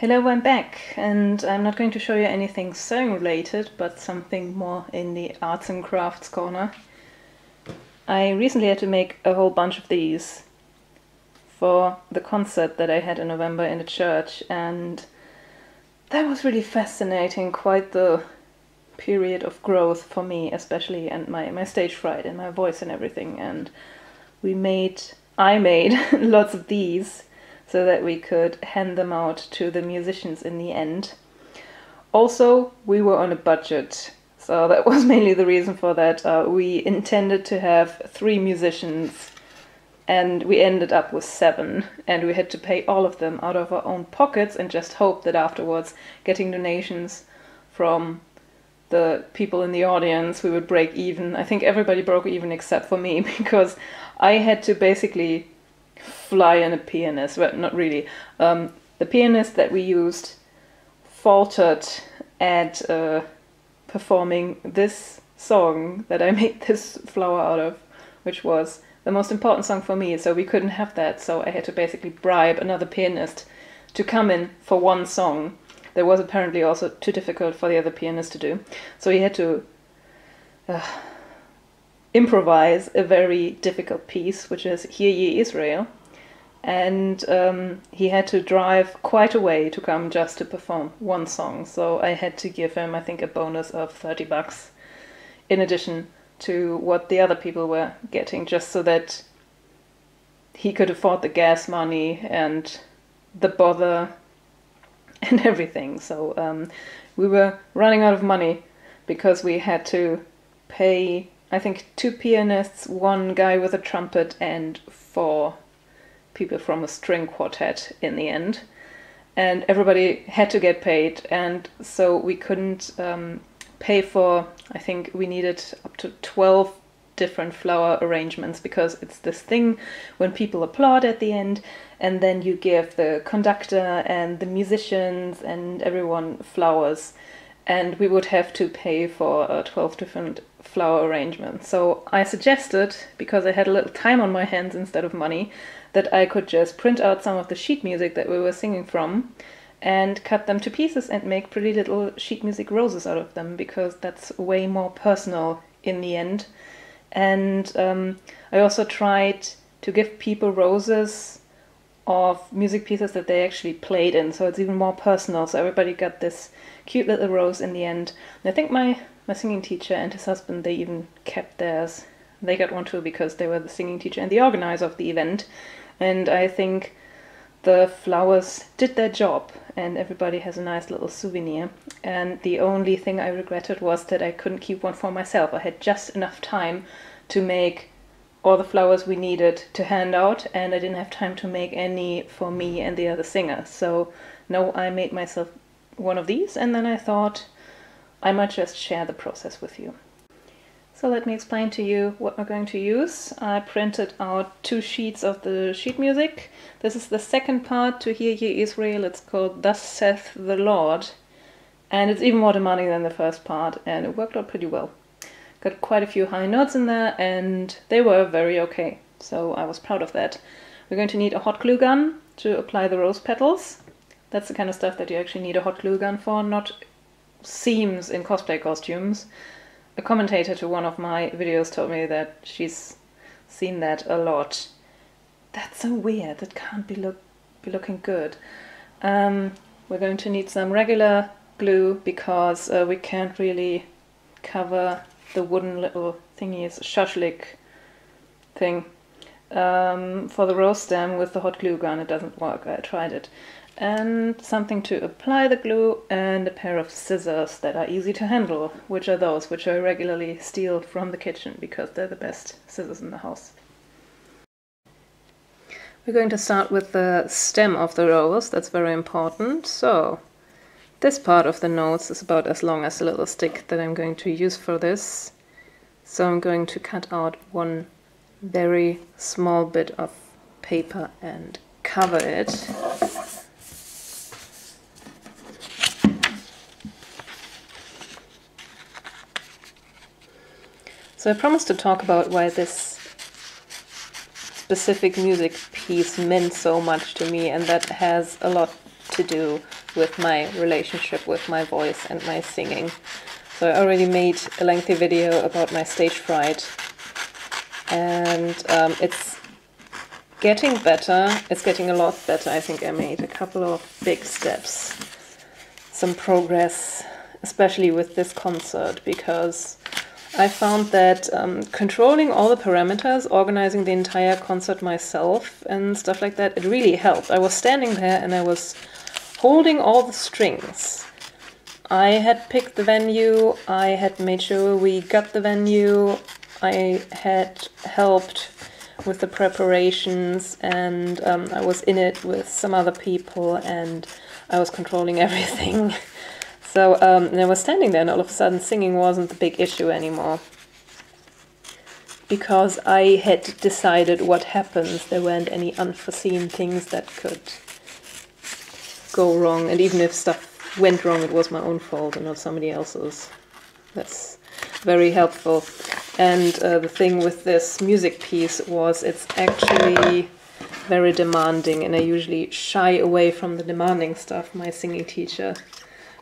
Hello, I'm back, and I'm not going to show you anything sewing related, but something more in the arts and crafts corner. I recently had to make a whole bunch of these for the concert that I had in November in the church, and that was really fascinating, quite the period of growth for me especially, and my stage fright and my voice and everything. And I made lots of these so that we could hand them out to the musicians in the end. Also, we were on a budget, so that was mainly the reason for that. We intended to have 3 musicians, and we ended up with 7, and we had to pay all of them out of our own pockets and just hope that afterwards, getting donations from the people in the audience, we would break even. I think everybody broke even except for me, because I had to basically fly in a pianist. Well, not really. The pianist that we used faltered at performing this song that I made this flower out of, which was the most important song for me, so we couldn't have that. So I had to basically bribe another pianist to come in for one song. That was apparently also too difficult for the other pianist to do. So he had to improvise a very difficult piece, which is Hear Ye Israel. And he had to drive quite a way to come just to perform one song. So I had to give him, I think, a bonus of $30 in addition to what the other people were getting, just so that he could afford the gas money and the bother and everything. So we were running out of money because we had to pay, I think, 2 pianists, 1 guy with a trumpet, and 4 people from a string quartet in the end. And everybody had to get paid, and so we couldn't pay for, I think we needed up to 12 different flower arrangements, because it's this thing when people applaud at the end, and then you give the conductor and the musicians and everyone flowers, and we would have to pay for 12 different flower arrangements. So I suggested, because I had a little time on my hands instead of money, that I could just print out some of the sheet music that we were singing from and cut them to pieces and make pretty little sheet music roses out of them, because that's way more personal in the end. And I also tried to give people roses of music pieces that they actually played in, so it's even more personal. So everybody got this cute little rose in the end. And I think my singing teacher and his husband, they even kept theirs. They got one too, because they were the singing teacher and the organizer of the event. And I think the flowers did their job, and everybody has a nice little souvenir. And the only thing I regretted was that I couldn't keep one for myself. I had just enough time to make all the flowers we needed to hand out, and I didn't have time to make any for me and the other singer. So no, I made myself one of these, and then I thought I might just share the process with you. So let me explain to you what we're going to use. I printed out 2 sheets of the sheet music. This is the second part to Hear Ye Israel. It's called Thus Saith the Lord. And it's even more demanding than the first part, and it worked out pretty well. Got quite a few high notes in there, and they were very okay. So I was proud of that. We're going to need a hot glue gun to apply the rose petals. That's the kind of stuff that you actually need a hot glue gun for, not seams in cosplay costumes. A commentator to one of my videos told me that she's seen that a lot. That's so weird. That can't be looking good. We're going to need some regular glue, because we can't really cover the wooden little thingies, shashlik thing, for the rose stem with the hot glue gun. It doesn't work. I tried it. And something to apply the glue, and a pair of scissors that are easy to handle, which are those which I regularly steal from the kitchen, because they're the best scissors in the house. We're going to start with the stem of the rose. That's very important. So this part of the notes is about as long as the little stick that I'm going to use for this. So I'm going to cut out one very small bit of paper and cover it. So I promised to talk about why this specific music piece meant so much to me, and that has a lot to do with my relationship with my voice and my singing. So I already made a lengthy video about my stage fright, and it's getting better. It's getting a lot better. I think I made a couple of big steps, some progress, especially with this concert, because I found that controlling all the parameters, organizing the entire concert myself and stuff like that, it really helped. I was standing there and I was holding all the strings. I had picked the venue, I had made sure we got the venue, I had helped with the preparations, and I was in it with some other people and I was controlling everything. So and I was standing there and all of a sudden singing wasn't the big issue anymore, because I had decided what happens. There weren't any unforeseen things that could go wrong, and even if stuff went wrong, it was my own fault and not somebody else's. That's very helpful. And the thing with this music piece was it's actually very demanding, and I usually shy away from the demanding stuff. My singing teacher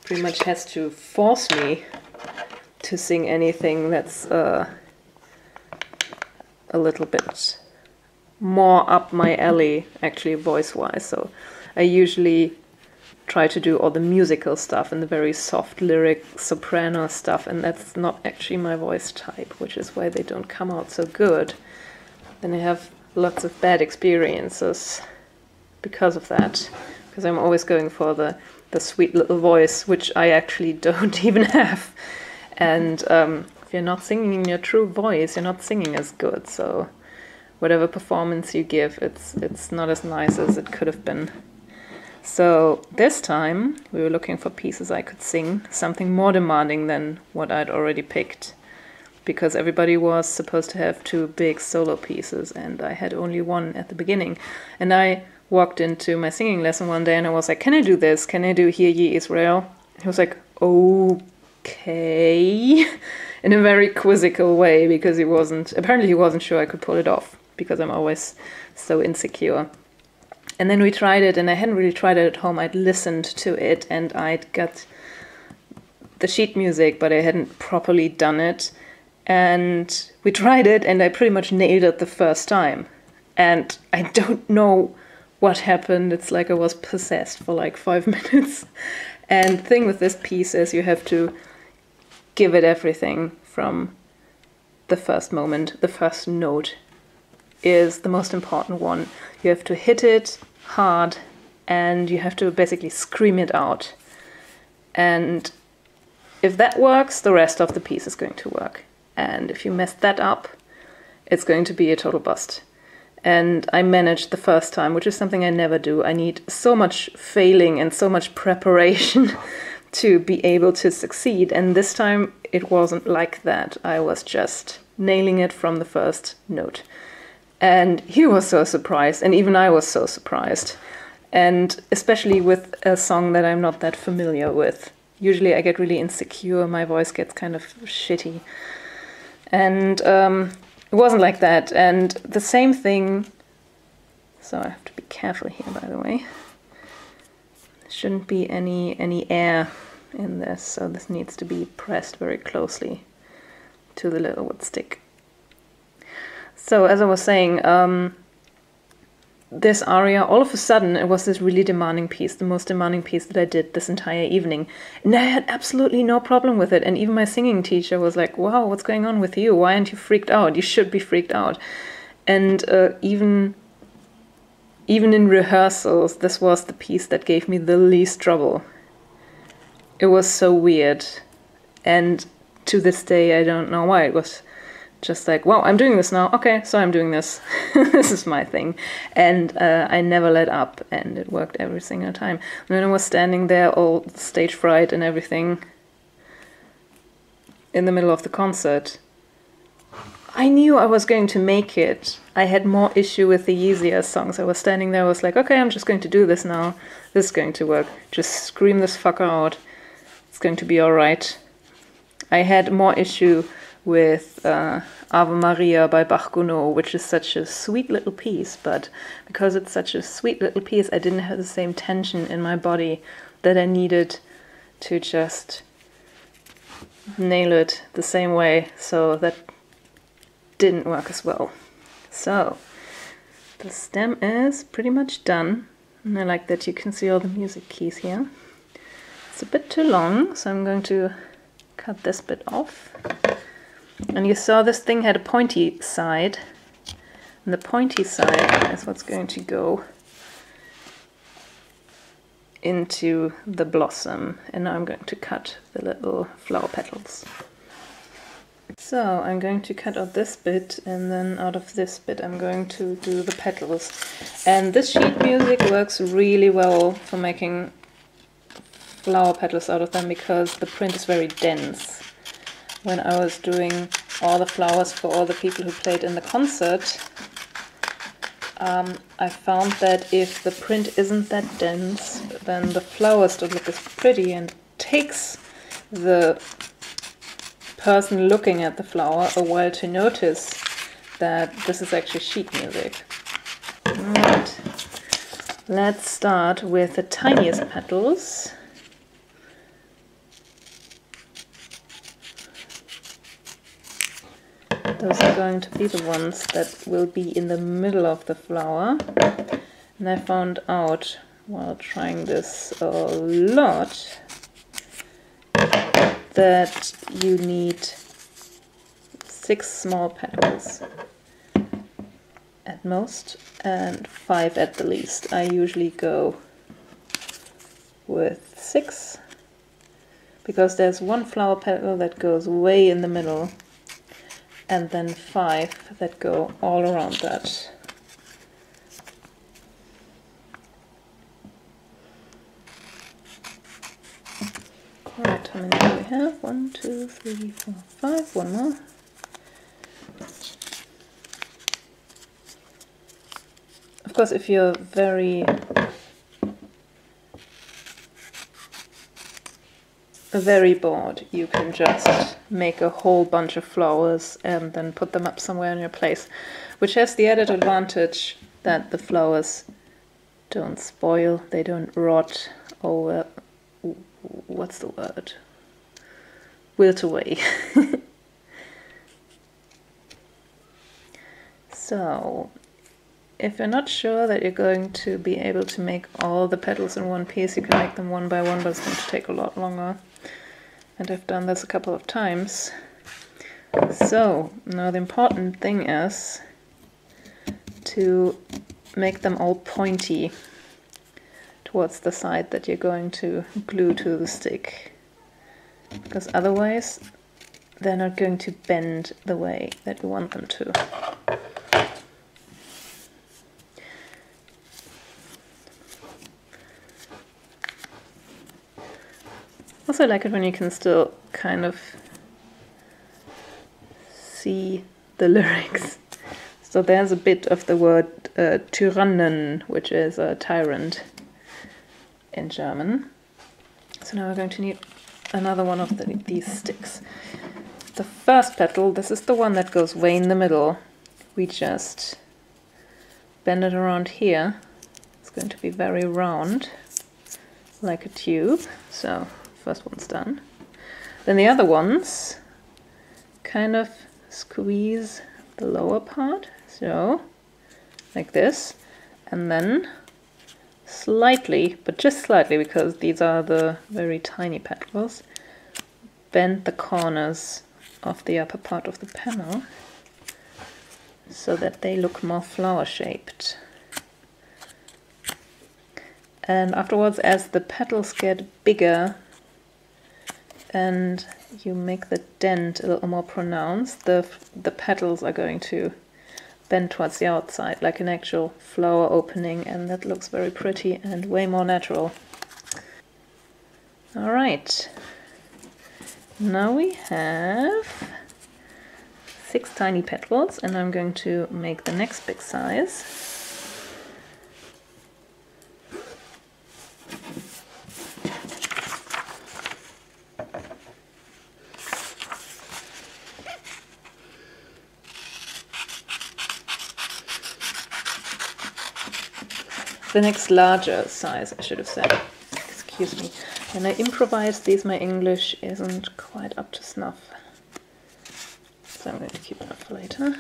pretty much has to force me to sing anything that's a little bit more up my alley, actually, voice-wise. So I usually try to do all the musical stuff and the very soft lyric soprano stuff, and that's not actually my voice type, which is why they don't come out so good. Then I have lots of bad experiences because of that, because I'm always going for the sweet little voice, which I actually don't even have. And if you're not singing in your true voice, you're not singing as good. So whatever performance you give, it's not as nice as it could have been. So this time we were looking for pieces I could sing, something more demanding than what I'd already picked, because everybody was supposed to have 2 big solo pieces and I had only one at the beginning. And I walked into my singing lesson one day and I was like, can I do this? Can I do Hear Ye Israel? He was like, okay, in a very quizzical way, because he wasn't sure I could pull it off, because I'm always so insecure. And then we tried it, and I hadn't really tried it at home. I'd listened to it and I'd got the sheet music, but I hadn't properly done it. And we tried it and I pretty much nailed it the first time. And I don't know what happened. It's like I was possessed for like 5 minutes. And the thing with this piece is you have to give it everything from the first moment. The first note is the most important one. You have to hit it hard and you have to basically scream it out. And if that works, the rest of the piece is going to work. And if you mess that up, it's going to be a total bust. And I managed the first time, which is something I never do. I need so much failing and so much preparation to be able to succeed. And this time it wasn't like that. I was just nailing it from the first note. And he was so surprised, and even I was so surprised. And especially with a song that I'm not that familiar with. Usually I get really insecure, my voice gets kind of shitty. And it wasn't like that. And the same thing, so I have to be careful here, by the way. There shouldn't be any air in this, so this needs to be pressed very closely to the little wood stick. So as I was saying, this aria, all of a sudden, it was this really demanding piece, the most demanding piece that I did this entire evening. And I had absolutely no problem with it. And even my singing teacher was like, wow, what's going on with you? Why aren't you freaked out? You should be freaked out. And even in rehearsals, this was the piece that gave me the least trouble. It was so weird. And to this day, I don't know why. It was just like, wow, I'm doing this now. Okay, so I'm doing this. This is my thing. And I never let up, and it worked every single time. And then I was standing there, all stage fright and everything, in the middle of the concert. I knew I was going to make it. I had more issue with the easier songs. I was standing there, I was like, okay, I'm just going to do this now. This is going to work. Just scream this fucker out. It's going to be alright. I had more issue with Ave Maria by Bach-Gounod, which is such a sweet little piece, but because it's such a sweet little piece, I didn't have the same tension in my body that I needed to just nail it the same way, so that didn't work as well. So the stem is pretty much done, and I like that you can see all the music keys here. It's a bit too long, so I'm going to cut this bit off. And you saw this thing had a pointy side, and the pointy side is what's going to go into the blossom, and now I'm going to cut the little flower petals. So I'm going to cut out this bit, and then out of this bit I'm going to do the petals. And this sheet music works really well for making flower petals out of them, because the print is very dense. When I was doing all the flowers for all the people who played in the concert, I found that if the print isn't that dense, then the flowers don't look as pretty, and takes the person looking at the flower a while to notice that this is actually sheet music. Alright, let's start with the tiniest petals. Those are going to be the ones that will be in the middle of the flower. And I found out while trying this a lot that you need 6 small petals at most and 5 at the least. I usually go with 6 because there's 1 flower petal that goes way in the middle, and then 5 that go all around that. Alright, how many do we have? 1, 2, 3, 4, 5. One more. Of course, if you're very bored, you can just make a whole bunch of flowers and then put them up somewhere in your place, which has the added advantage that the flowers don't spoil, they don't rot, or what's the word? Wilt away. So, if you're not sure that you're going to be able to make all the petals in one piece, you can make them one by one, but it's going to take a lot longer. And I've done this a couple of times. So, now the important thing is to make them all pointy towards the side that you're going to glue to the stick. Because otherwise, they're not going to bend the way that you want them to. Also, I like it when you can still kind of see the lyrics. So there's a bit of the word Tyrannen, which is a tyrant in German. So now we're going to need another one of these sticks. The first petal, this is the one that goes way in the middle. We just bend it around here. It's going to be very round, like a tube. So first one's done. Then the other ones kind of squeeze the lower part, so like this, and then slightly, but just slightly, because these are the very tiny petals, bend the corners of the upper part of the panel so that they look more flower shaped. And afterwards, as the petals get bigger and you make the dent a little more pronounced, the petals are going to bend towards the outside like an actual flower opening, and that looks very pretty and way more natural. Alright, now we have 6 tiny petals, and I'm going to make the next big size. the next larger size, I should have said. Excuse me. When I improvise these, my English isn't quite up to snuff. So I'm going to keep that for later.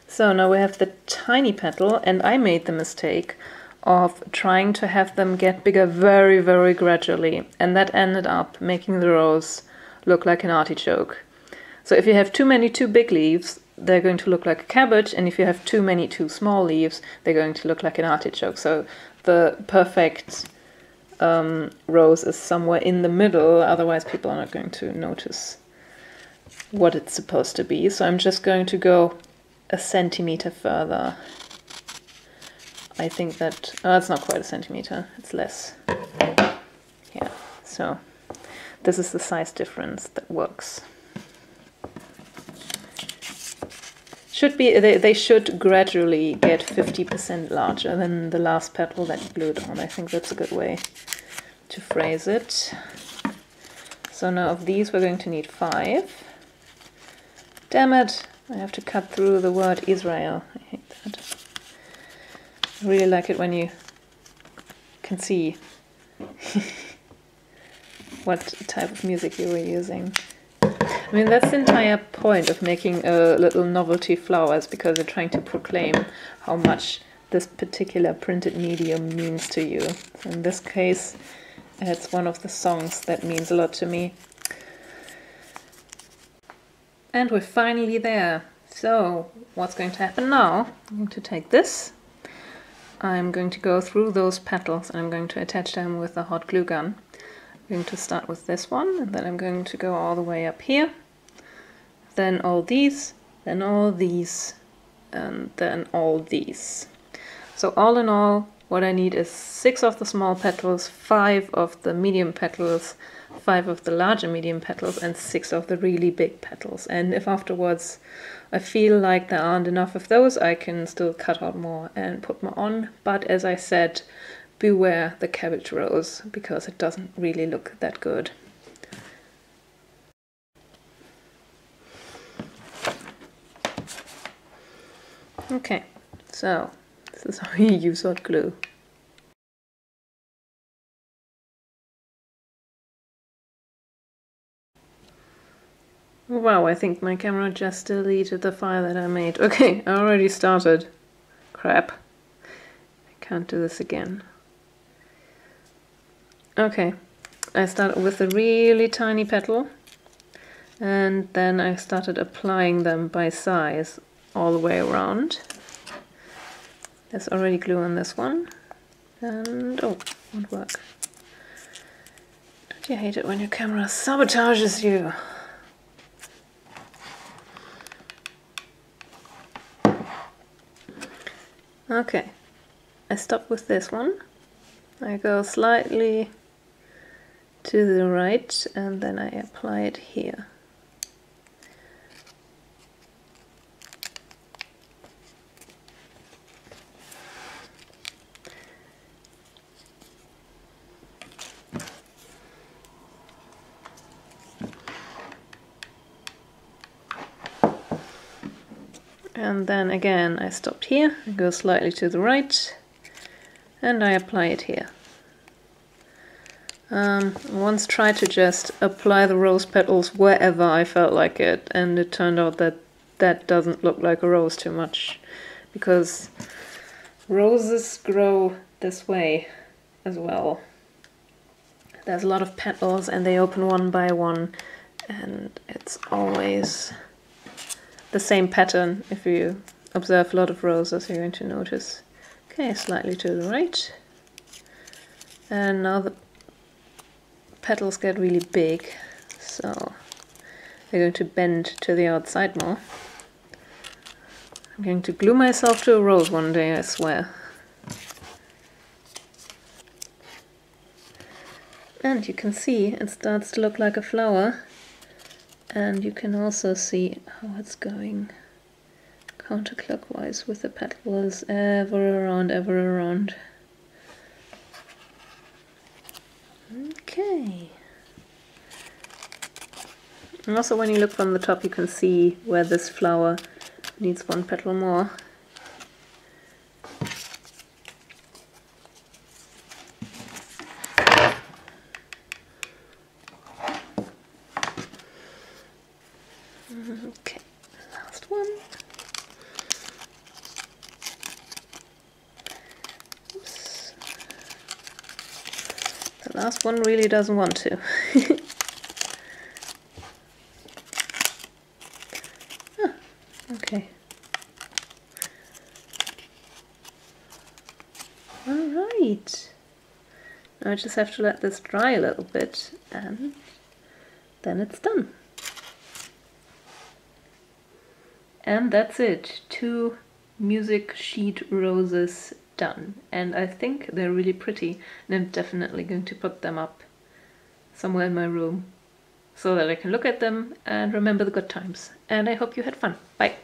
So now we have the tiny petal, and I made the mistake of trying to have them get bigger very, very gradually. And that ended up making the rose look like an artichoke. So if you have too many too big leaves, they're going to look like a cabbage, and if you have too many too small leaves, they're going to look like an artichoke. So the perfect rose is somewhere in the middle, otherwise people are not going to notice what it's supposed to be. So I'm just going to go a centimeter further. I think that, oh, it's not quite a centimeter, it's less. Yeah, so this is the size difference that works. Should be, they should gradually get 50% larger than the last petal that you glued on. I think that's a good way to phrase it. So now of these we're going to need 5. Damn it, I have to cut through the word Israel. I hate that. I really like it when you can see what type of music you were using. I mean, that's the entire point of making little novelty flowers, because you're trying to proclaim how much this particular printed medium means to you. So in this case, it's one of the songs that means a lot to me. And we're finally there. So what's going to happen now? I'm going to take this. I'm going to go through those petals and I'm going to attach them with a hot glue gun. I'm going to start with this one, and then I'm going to go all the way up here, then all these, then all these, and then all these. So all in all, what I need is 6 of the small petals, 5 of the medium petals, 5 of the larger medium petals, and 6 of the really big petals. And if afterwards I feel like there aren't enough of those, I can still cut out more and put more on. But as I said, beware the cabbage rose, because it doesn't really look that good. Okay, so this is how you use hot glue. Wow, I think my camera just deleted the file that I made. Okay, I already started. Crap. I can't do this again. Okay, I started with a really tiny petal, and then I started applying them by size all the way around. There's already glue on this one, and oh, won't work. Don't you hate it when your camera sabotages you? Okay, I stop with this one. I go slightly to the right, and then I apply it here. And then again I stopped here, I go slightly to the right, and I apply it here. I once tried to just apply the rose petals wherever I felt like it, and it turned out that that doesn't look like a rose too much, because roses grow this way as well. There's a lot of petals and they open one by one, and it's always the same pattern. If you observe a lot of roses, you're going to notice. Okay, slightly to the right. And now the petals get really big, so they're going to bend to the outside more. I'm going to glue myself to a rose one day, I swear. And you can see it starts to look like a flower. And you can also see how it's going counterclockwise with the petals ever around. Okay. And also when you look from the top, you can see where this flower needs one petal more. The last one really doesn't want to. Ah, okay. Alright. Now I just have to let this dry a little bit and then it's done. And that's it. 2 music sheet roses done. And I think they're really pretty, and I'm definitely going to put them up somewhere in my room so that I can look at them and remember the good times. And I hope you had fun. Bye!